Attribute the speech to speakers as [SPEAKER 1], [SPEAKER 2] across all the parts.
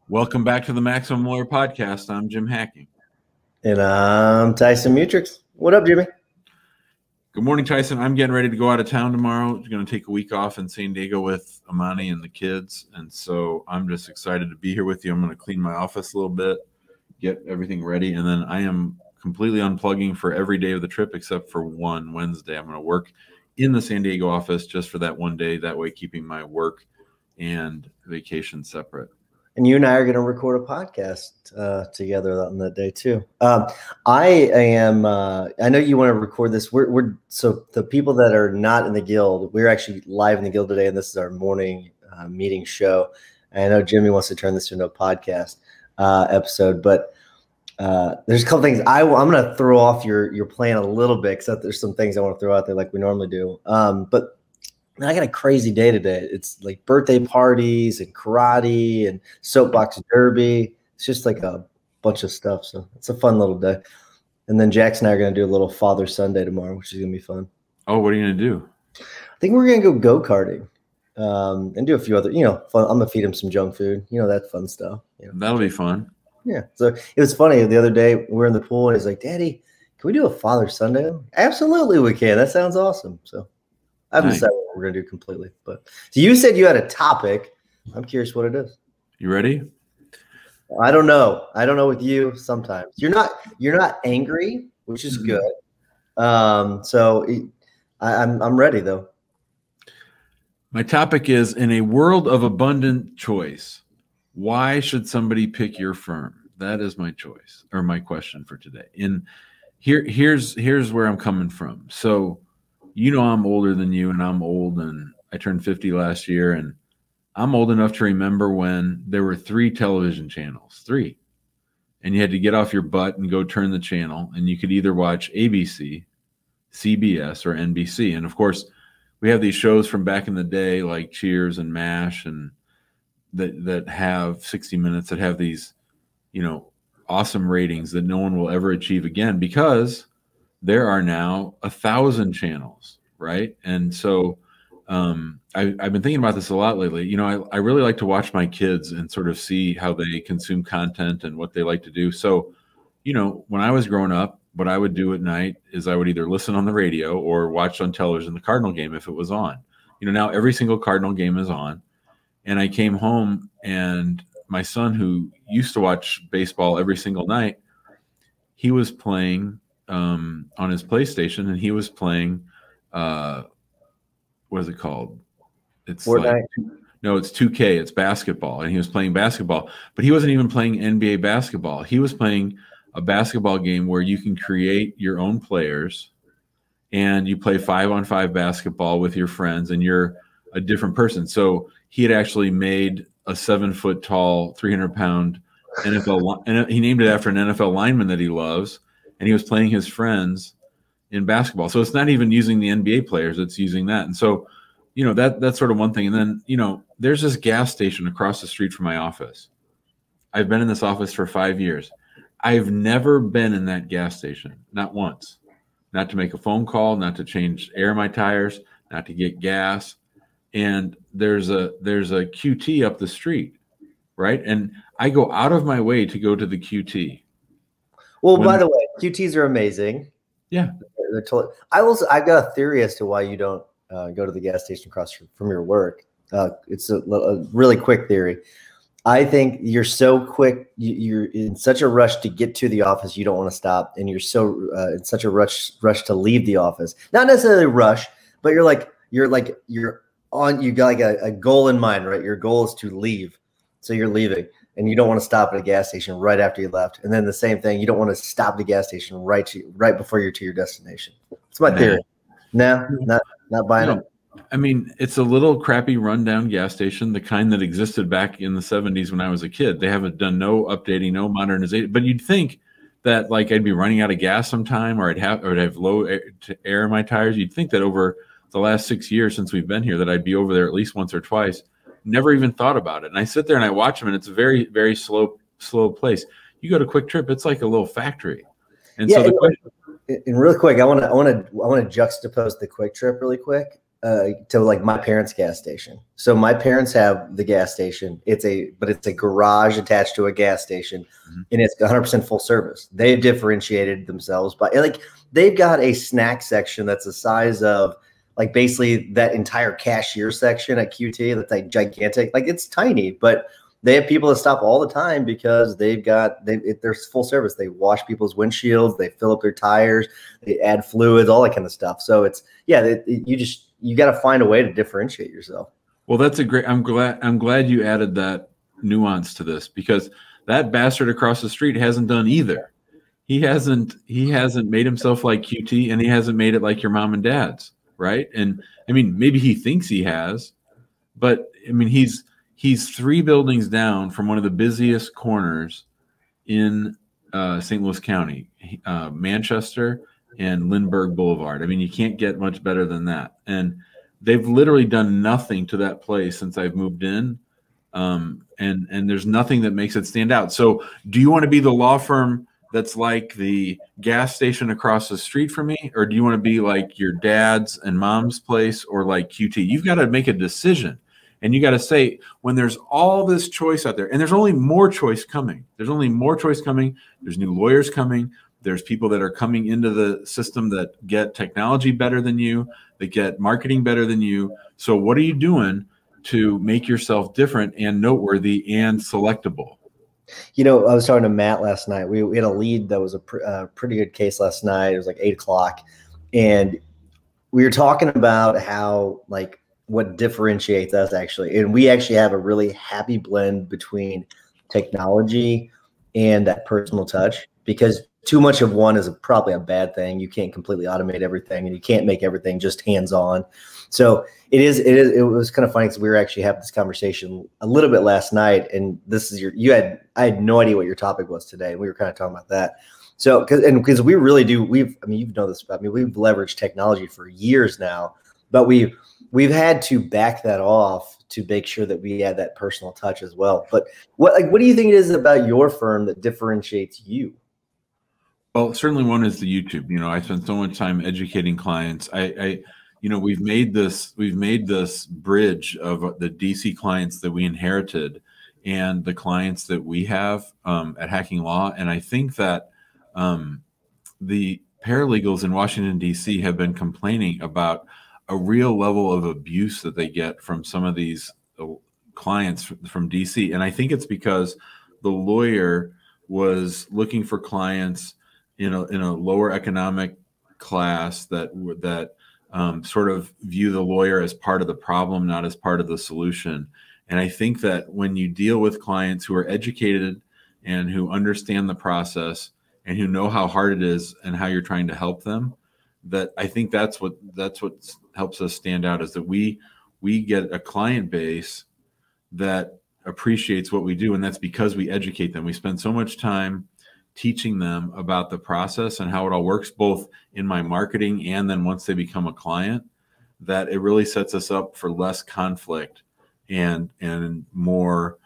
[SPEAKER 1] Welcome back to the Maximum Lawyer Podcast. I'm Jim Hacking.
[SPEAKER 2] And I'm Tyson Mutrix. What up, Jimmy?
[SPEAKER 1] Good morning, Tyson. I'm getting ready to go out of town tomorrow. I'm going to take a week off in San Diego with Amani and the kids. And so I'm just excited to be here with you. I'm going to clean my office a little bit, get everything ready. And then I am completely unplugging for every day of the trip except for one Wednesday. I'm going to work in the San Diego office just for that one day. That way, keeping my work and vacation separate.
[SPEAKER 2] And you and I are going to record a podcast together on that day too. I know you want to record this. So the people that are not in the guild, we're actually live in the guild today, and this is our morning meeting show. And I know Jimmy wants to turn this into a podcast episode, but there's a couple things I'm going to throw off your plan a little bit, because there's some things I want to throw out there like we normally do. But I got a crazy day today. It's like birthday parties and karate and soapbox derby. It's just like a bunch of stuff. So it's a fun little day. And then Jax and I are going to do a little Father Sunday tomorrow, which is going to be fun.
[SPEAKER 1] Oh, what are you going to do?
[SPEAKER 2] I think we're going to go go-karting and do a few other, fun. I'm going to feed him some junk food. That fun stuff.
[SPEAKER 1] That'll be fun.
[SPEAKER 2] Yeah. So it was funny. The other day we were in the pool and he's like, Daddy, can we do a Father Sunday? Absolutely we can. That sounds awesome. So I haven't decided what we're going to do completely. But so you said you had a topic. I'm curious what it is.
[SPEAKER 1] You ready?
[SPEAKER 2] I don't know. I don't know with you sometimes. You're not angry, which is good. So I'm ready though.
[SPEAKER 1] My topic is, in a world of abundant choice, why should somebody pick your firm? That is my choice, or my question for today. And here's where I'm coming from. So I'm older than you, and I'm old, and I turned 50 last year, and I'm old enough to remember when there were 3 television channels, 3, and you had to get off your butt and go turn the channel, and you could either watch ABC, CBS, or NBC. And of course, we have these shows from back in the day like Cheers and MASH, and that have 60 Minutes, that have these, awesome ratings that no one will ever achieve again, because there are now 1,000 channels, right? And so I've been thinking about this a lot lately. I really like to watch my kids and sort of see how they consume content and what they like to do. So, when I was growing up, what I would do at night is I would either listen on the radio or watch on television the Cardinal game if it was on. Now every single Cardinal game is on. And I came home, and my son, who used to watch baseball every single night, he was playing on his PlayStation, and he was playing what is it called? It's
[SPEAKER 2] Fortnite.
[SPEAKER 1] It's 2K. It's basketball, and he was playing basketball, but he wasn't even playing NBA basketball. He was playing a basketball game where you can create your own players, and you play 5-on-5 basketball with your friends, and you're a different person. So he had actually made a 7-foot tall, 300-pound NFL, and he named it after an NFL lineman that he loves. And he was playing his friends in basketball. So it's not even using the NBA players, it's using that. And so, that's sort of one thing. And then, there's this gas station across the street from my office. I've been in this office for 5 years. I've never been in that gas station, not once. Not to make a phone call, not to change air in my tires, not to get gas. And there's a QT up the street, right? And I go out of my way to go to the QT.
[SPEAKER 2] Well, by the way, QTs are amazing.
[SPEAKER 1] Yeah.
[SPEAKER 2] They're totally. I've got a theory as to why you don't go to the gas station across from your work. It's a really quick theory. I think you're so quick. You're in such a rush to get to the office, you don't want to stop, and you're so in such a rush to leave the office. Not necessarily rush, but you're on. You got like a goal in mind, right? Your goal is to leave, so you're leaving. And you don't want to stop at a gas station right after you left. And then the same thing, you don't want to stop at a gas station right before you're to your destination. That's my theory. No, not buying it.
[SPEAKER 1] I mean, it's a little crappy rundown gas station, the kind that existed back in the 70s when I was a kid. They haven't done no updating, no modernization. But you'd think that like I'd be running out of gas sometime, or I'd have low air in my tires. You'd think that over the last 6 years since we've been here that I'd be over there at least once or twice. Never even thought about it. And I sit there and I watch them, and it's a very, very slow place. You go to Quick Trip, it's like a little factory. And so the question,
[SPEAKER 2] and real quick, I want to juxtapose the Quick Trip really quick. to like my parents' gas station. So my parents have the gas station. But it's a garage attached to a gas station, and it's 100% full service. They've differentiated themselves by like they've got a snack section that's the size of like basically that entire cashier section at QT. That's like gigantic. Like it's tiny, but they have people that stop all the time because they're full service. They wash people's windshields, they fill up their tires, they add fluids, all that kind of stuff. So you got to find a way to differentiate yourself.
[SPEAKER 1] Well, that's a great. I'm glad you added that nuance to this, because that bastard across the street hasn't done either. He hasn't made himself like QT, and he hasn't made it like your mom and dad's, right? And I mean, maybe he thinks he has, but I mean, he's 3 buildings down from one of the busiest corners in St. Louis County, Manchester and Lindbergh Boulevard. I mean, you can't get much better than that. And they've literally done nothing to that place since I've moved in. And there's nothing that makes it stand out. So do you want to be the law firm that's like the gas station across the street from me? Or do you want to be like your dad's and mom's place, or like QT? You've got to make a decision. And you got to say, when there's all this choice out there, and there's only more choice coming. There's only more choice coming. There's new lawyers coming. There's people that are coming into the system that get technology better than you, that get marketing better than you. So what are you doing to make yourself different and noteworthy and selectable?
[SPEAKER 2] You know, I was talking to Matt last night. We had a lead that was a pretty good case last night. It was like 8 o'clock. And we were talking about how, like, what differentiates us actually. And we actually have a really happy blend between technology and that personal touch, because too much of one is probably a bad thing. You can't completely automate everything, and you can't make everything just hands-on. So it was kind of funny, because we were actually having this conversation a little bit last night, and I had no idea what your topic was today. And we were kind of talking about that. So, because we really do, I mean, you know this about me, we've leveraged technology for years now, but we've had to back that off to make sure that we add that personal touch as well. But what do you think it is about your firm that differentiates you?
[SPEAKER 1] Well, certainly one is the YouTube. You know, I spend so much time educating clients. We've made this bridge of the DC clients that we inherited and the clients that we have at Hacking Law. And I think that the paralegals in Washington, DC have been complaining about a real level of abuse that they get from some of these clients from DC. And I think it's because the lawyer was looking for clients in a lower economic class that sort of view the lawyer as part of the problem, not as part of the solution. And I think that when you deal with clients who are educated and who understand the process and who know how hard it is and how you're trying to help them, that I think that's what helps us stand out, is that we get a client base that appreciates what we do. And that's because we educate them. We spend so much time teaching them about the process and how it all works, both in my marketing and then once they become a client, that it really sets us up for less conflict and more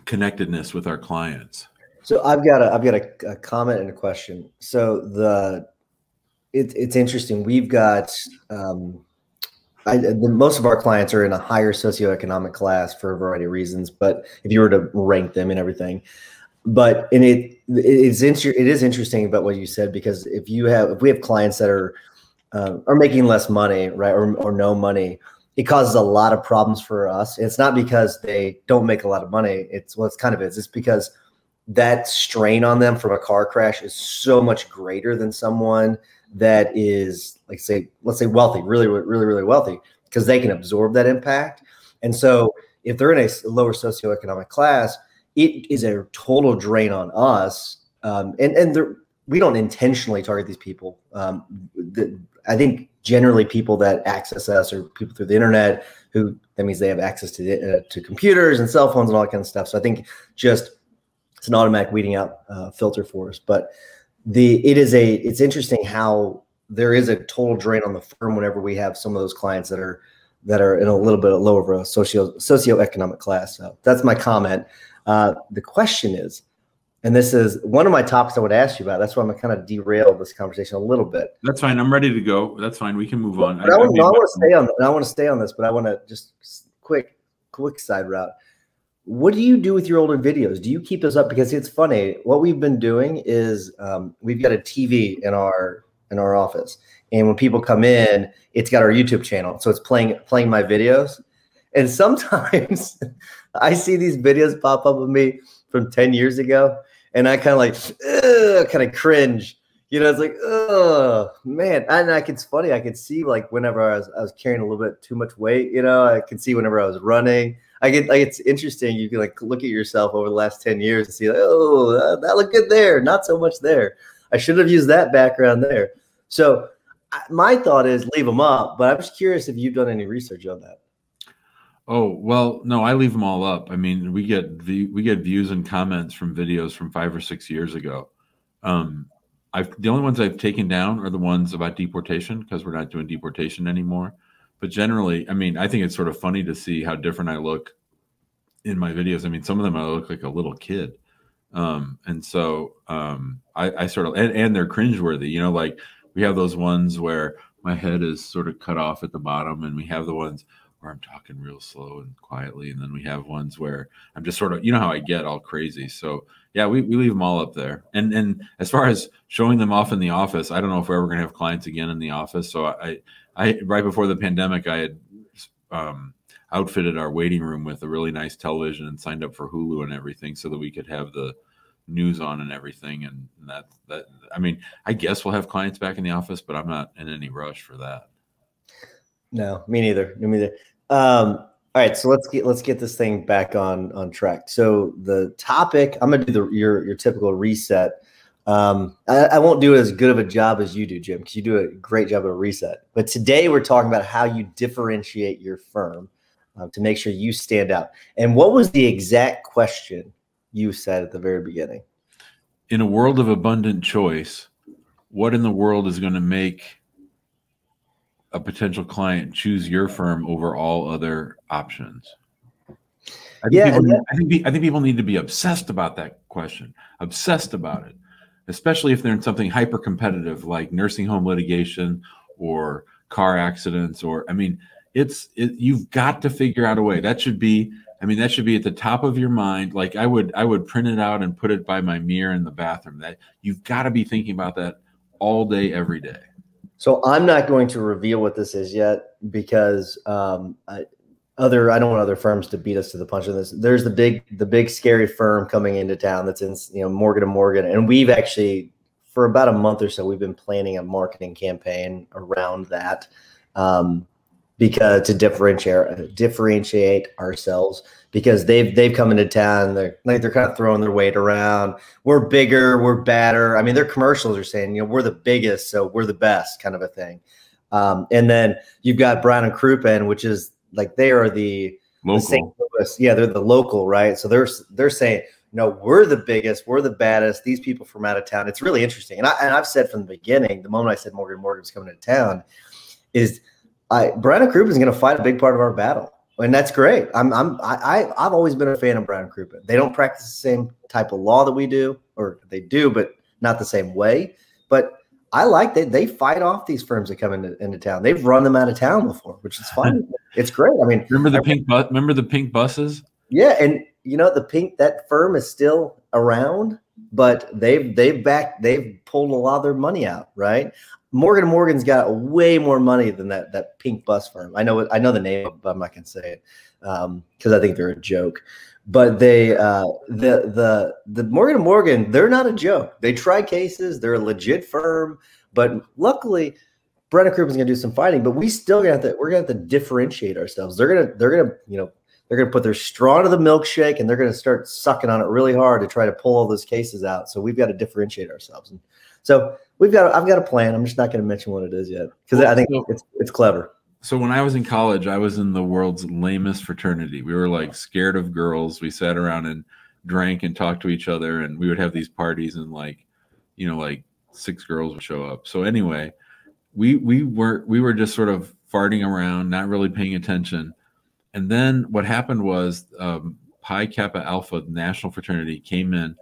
[SPEAKER 1] connectedness with our clients.
[SPEAKER 2] So I've got a comment and a question. So it's interesting. We've got most of our clients are in a higher socioeconomic class for a variety of reasons. But if you were to rank them and everything, it is interesting about what you said, because if we have clients that are making less money, right, or no money, it causes a lot of problems for us. It's not because they don't make a lot of money. It's because that strain on them from a car crash is so much greater than someone that is, let's say wealthy, really, really, really wealthy, because they can absorb that impact. And so if they're in a lower socioeconomic class, it is a total drain on us. We don't intentionally target these people. I think generally people that access us are people through the internet that means they have access to computers and cell phones and all that kind of stuff. So I think it's an automatic weeding out filter for us. But it's interesting how there is a total drain on the firm whenever we have some of those clients that are in a little bit lower of a socioeconomic class. So that's my comment. The question is, And this is one of my topics I would ask you about. That's why I'm kind of derailed this conversation a little bit.
[SPEAKER 1] That's fine. I'm ready to go. That's fine. We can move on.
[SPEAKER 2] But I want to stay on. I want to stay on this, but I want to just quick side route. What do you do with your older videos? Do you keep those up? Because it's funny. What we've been doing is we've got a TV in our office, and when people come in, it's got our YouTube channel, so it's playing my videos. And sometimes I see these videos pop up of me from 10 years ago, and I kind of cringe. You know, it's like, oh man. And it's funny. I could see like whenever I was carrying a little bit too much weight, you know, I could see whenever I was running. It's interesting. You can like look at yourself over the last 10 years and see like, oh, that looked good there. Not so much there. I should have used that background there. So my thought is leave them up, but I'm just curious if you've done any research on that.
[SPEAKER 1] Oh, well, no, I leave them all up. I mean, we get views and comments from videos from 5 or 6 years ago. The only ones I've taken down are the ones about deportation, because we're not doing deportation anymore. But generally, I mean, I think it's sort of funny to see how different I look in my videos. I mean, some of them I look like a little kid. And so I sort of, and they're cringeworthy, you know, like we have those ones where my head is sort of cut off at the bottom, and we have the ones where I'm talking real slow and quietly. And then we have ones where I'm just sort of, you know how I get all crazy. So yeah, we leave them all up there. And as far as showing them off in the office, I don't know if we're ever going to have clients again in the office. So I right before the pandemic, I had outfitted our waiting room with a really nice television and signed up for Hulu and everything so that we could have the news on and everything. And that, I mean, I guess we'll have clients back in the office, but I'm not in any rush for that.
[SPEAKER 2] No, me neither. All right, so let's get this thing back on track. So the topic, I'm gonna do your typical reset. I won't do as good of a job as you do, Jim, because you do a great job of a reset. But today we're talking about how you differentiate your firm to make sure you stand out. And what was the exact question you said at the very beginning?
[SPEAKER 1] In a world of abundant choice, what in the world is going to make a potential client choose your firm over all other options? I think people need to be obsessed about that question, obsessed about it, especially if they're in something hyper competitive like nursing home litigation or car accidents, or, I mean, you've got to figure out a way. That should be at the top of your mind. Like I would print it out and put it by my mirror in the bathroom. That you've got to be thinking about that all day, every day.
[SPEAKER 2] So I'm not going to reveal what this is yet because I don't want other firms to beat us to the punch on this. There's the big scary firm coming into town that's in, you know, Morgan & Morgan, and we've actually for about a month or so we've been planning a marketing campaign around that because to differentiate ourselves, because they've come into town. They're kind of throwing their weight around. We're bigger, we're badder. I mean, their commercials are saying, you know, we're the biggest, so we're the best, kind of a thing. And then you've got Brown and Crouppen, which is like they are the St. Louis. Yeah, they're the local, right? So they're saying, no, we're the biggest, we're the baddest. These people from out of town. It's really interesting. And I've said from the beginning, the moment I said Morgan & Morgan's coming to town, is Brown and Crouppen is going to fight a big part of our battle. And that's great. I've always been a fan of Brown and Crouppen. They don't practice the same type of law that we do, or they do, but not the same way. But I like that they fight off these firms that come into town. They've run them out of town before, which is fun. It's great. I mean,
[SPEAKER 1] remember the pink buses?
[SPEAKER 2] Yeah, and you know that firm is still around, but they've pulled a lot of their money out, right? Morgan & Morgan's got way more money than that pink bus firm. I know the name, but I'm not gonna say it because I think they're a joke. But they the Morgan & Morgan, they're not a joke. They try cases. They're a legit firm. But luckily, Brennan Croupen's gonna do some fighting. But we're gonna have to differentiate ourselves. They're gonna put their straw into the milkshake and they're gonna start sucking on it really hard to try to pull all those cases out. So we've got to differentiate ourselves. And so I've got a plan. I'm just not going to mention what it is yet because I think it's clever.
[SPEAKER 1] So when I was in college, I was in the world's lamest fraternity. We were like scared of girls. We sat around and drank and talked to each other, and we would have these parties, and like 6 girls would show up. So anyway, we were just sort of farting around, not really paying attention. And then what happened was Pi Kappa Alpha national fraternity came in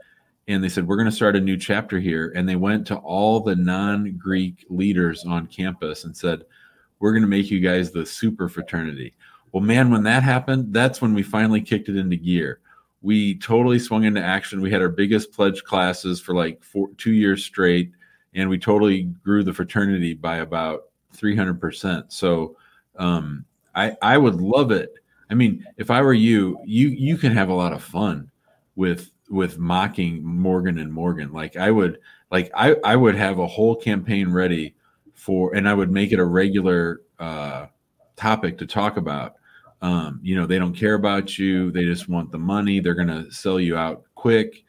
[SPEAKER 1] and they said, we're going to start a new chapter here. And they went to all the non-Greek leaders on campus and said, we're going to make you guys the super fraternity. Well, man, when that happened, that's when we finally kicked it into gear. We totally swung into action. We had our biggest pledge classes for like 2 years straight, and we totally grew the fraternity by about 300%. So I would love it. I mean, if I were you can have a lot of fun with mocking Morgan and Morgan. Like I would have a whole campaign ready for, and I would make it a regular topic to talk about. They don't care about you. They just want the money. They're going to sell you out quick.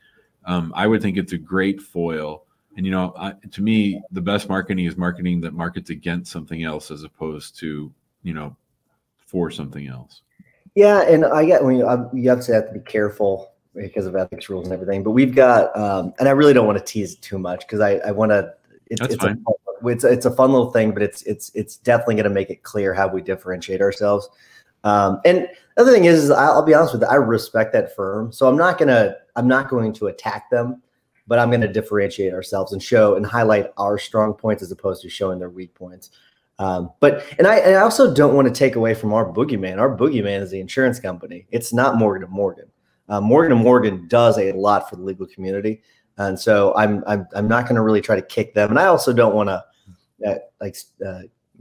[SPEAKER 1] I would think it's a great foil. And, to me, the best marketing is marketing that markets against something else as opposed to, for something else.
[SPEAKER 2] Yeah. And I get you obviously have to be careful because of ethics rules and everything, but we've got, and I really don't want to tease it too much because I want to, it's a fun little thing, but it's definitely going to make it clear how we differentiate ourselves. And the other thing is I'll be honest with you, I respect that firm. So I'm not going to attack them, but I'm going to differentiate ourselves and show and highlight our strong points as opposed to showing their weak points. I also don't want to take away from our boogeyman. Our boogeyman is the insurance company. It's not Morgan & Morgan. Morgan & Morgan does a lot for the legal community. And so I'm not going to really try to kick them. And I also don't want to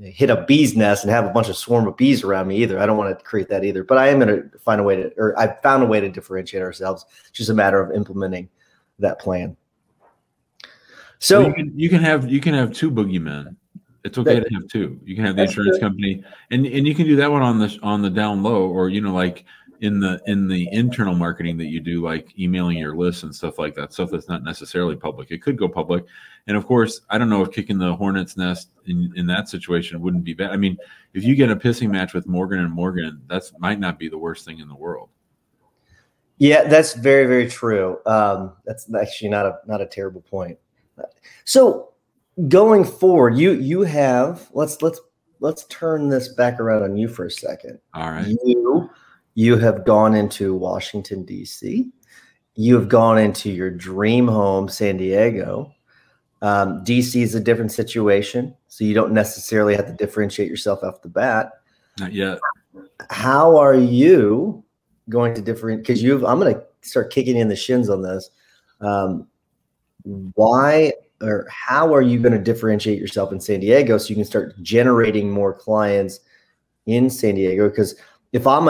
[SPEAKER 2] hit a bee's nest and have a bunch of swarm of bees around me either. I don't want to create that either. But I am going to find a way to, or I've found a way to differentiate ourselves. It's just a matter of implementing that plan. So
[SPEAKER 1] well, you can have two boogeymen. It's okay to have two. You can have the insurance company, and you can do that one on the down low, or like in the internal marketing that you do, like emailing your lists and stuff like that, stuff that's not necessarily public. It could go public. And of course, I don't know if kicking the hornet's nest in that situation wouldn't be bad. I mean, if you get a pissing match with Morgan & Morgan, that might not be the worst thing in the world.
[SPEAKER 2] Yeah, that's very, very true. That's actually not a terrible point. So going forward, you have, let's turn this back around on you for a second.
[SPEAKER 1] All right.
[SPEAKER 2] You have gone into Washington, D.C. You have gone into your dream home, San Diego. D.C. is a different situation, so you don't necessarily have to differentiate yourself off the bat.
[SPEAKER 1] Not yet.
[SPEAKER 2] How are you going to differentiate? Because I'm going to start kicking in the shins on this. Why or how are you going to differentiate yourself in San Diego so you can start generating more clients in San Diego? Because if I'm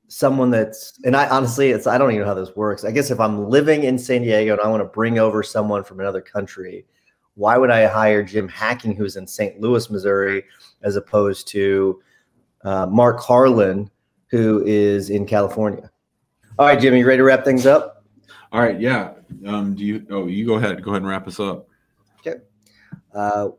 [SPEAKER 2] someone that's, and I honestly, I don't even know how this works. I guess if I'm living in San Diego and I want to bring over someone from another country, why would I hire Jim Hacking, who's in St. Louis, Missouri, as opposed to Mark Harlan, who is in California? All right, Jimmy, you ready to wrap things up?
[SPEAKER 1] All right. Yeah. You go ahead and wrap us up.
[SPEAKER 2] Okay.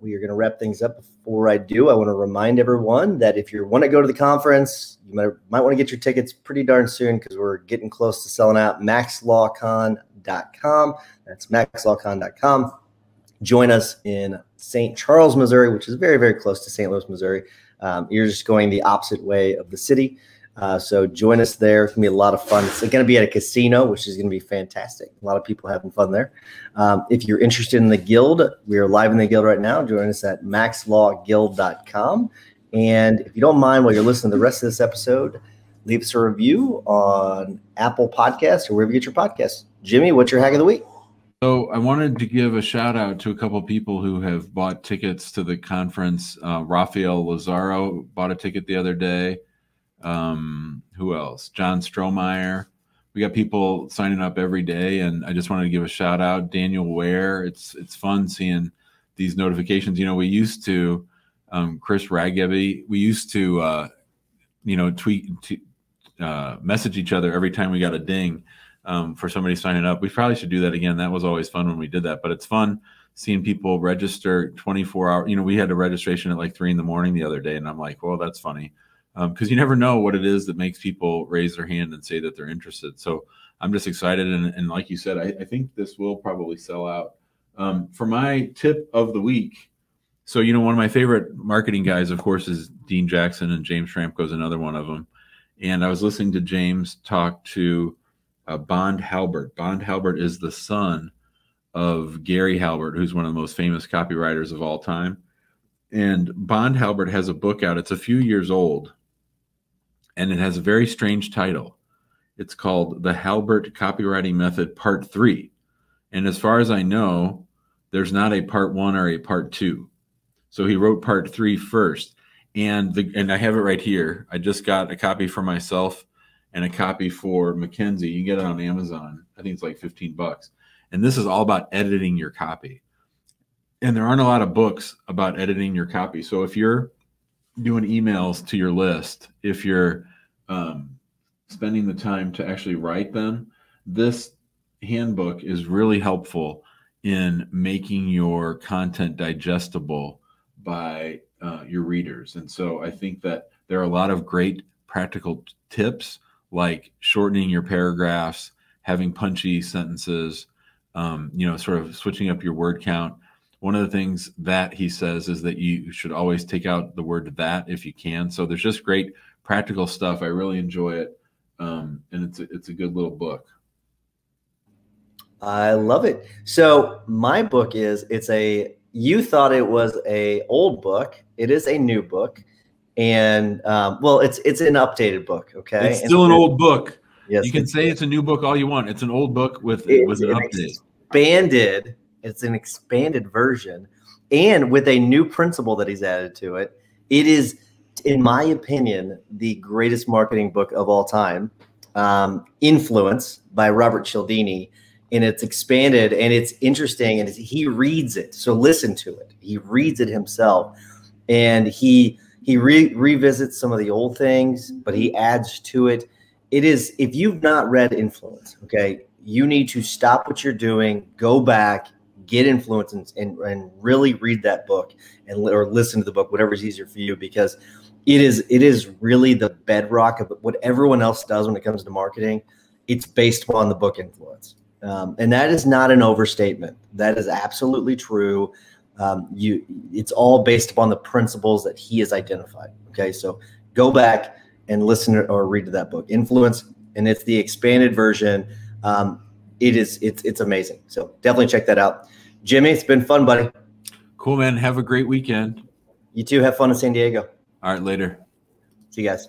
[SPEAKER 2] We are going to wrap things up. Before I do, I want to remind everyone that if you want to go to the conference, you might want to get your tickets pretty darn soon because we're getting close to selling out. maxlawcon.com. That's maxlawcon.com. Join us in St. Charles, Missouri, which is very, very close to St. Louis, Missouri. You're just going the opposite way of the city. So join us there. It's going to be a lot of fun. It's going to be at a casino, which is going to be fantastic. A lot of people having fun there. If you're interested in the Guild, we are live in the Guild right now. Join us at maxlawguild.com. And if you don't mind, while you're listening to the rest of this episode, leave us a review on Apple Podcasts or wherever you get your podcasts. Jimmy, what's your hack of the week?
[SPEAKER 1] So I wanted to give a shout out to a couple of people who have bought tickets to the conference. Rafael Lazaro bought a ticket the other day. Who else? John Strohmeyer. We got people signing up every day, and I just wanted to give a shout out. Daniel Ware. It's fun seeing these notifications. We used to Chris Raggebi. We used to message each other every time we got a ding for somebody signing up. We probably should do that again. That was always fun when we did that, but it's fun seeing people register 24 hours. We had a registration at like 3 a.m. the other day, and I'm like, well, that's funny. Because you never know what it is that makes people raise their hand and say that they're interested. So I'm just excited. And like you said, I think this will probably sell out. For my tip of the week, so, one of my favorite marketing guys, of course, is Dean Jackson, and James Schramko is another one of them. And I was listening to James talk to Bond Halbert. Bond Halbert is the son of Gary Halbert, who's one of the most famous copywriters of all time. And Bond Halbert has a book out. It's a few years old, and it has a very strange title. It's called The Halbert Copywriting Method Part 3. And as far as I know, there's not a Part 1 or a Part 2. So he wrote Part 3 first. And I have it right here. I just got a copy for myself and a copy for Mackenzie. You can get it on Amazon. I think it's like $15. And this is all about editing your copy. And there aren't a lot of books about editing your copy. So if you're doing emails to your list, if you're spending the time to actually write them, this handbook is really helpful in making your content digestible by your readers. And so I think that there are a lot of great practical tips, like shortening your paragraphs, having punchy sentences, sort of switching up your word count. One of the things that he says is that you should always take out the word that if you can. So there's just great practical stuff. I really enjoy it. And it's a good little book.
[SPEAKER 2] I love it. So my book you thought it was a old book. It is a new book. And it's an updated book. Okay.
[SPEAKER 1] It's still an old book.
[SPEAKER 2] Yes.
[SPEAKER 1] You can say it's a new book all you want. It's an old book with an update.
[SPEAKER 2] It's an expanded version, and with a new principle that he's added to it. It is, in my opinion, the greatest marketing book of all time. Influence by Robert Cialdini. And it's expanded, and it's interesting, and he reads it. So listen to it. He reads it himself, and he revisits some of the old things, but he adds to it. It is, if you've not read Influence, okay, you need to stop what you're doing, go back, get Influence, and really read that book or listen to the book, whatever's easier for you, because it is really the bedrock of what everyone else does when it comes to marketing. It's based upon the book Influence. And that is not an overstatement. That is absolutely true. It's all based upon the principles that he has identified. Okay, so go back and listen or read to that book, Influence, and it's the expanded version. It's amazing. So definitely check that out. Jimmy, it's been fun, buddy.
[SPEAKER 1] Cool, man. Have a great weekend.
[SPEAKER 2] You too. Have fun in San Diego.
[SPEAKER 1] All right, later.
[SPEAKER 2] See you guys.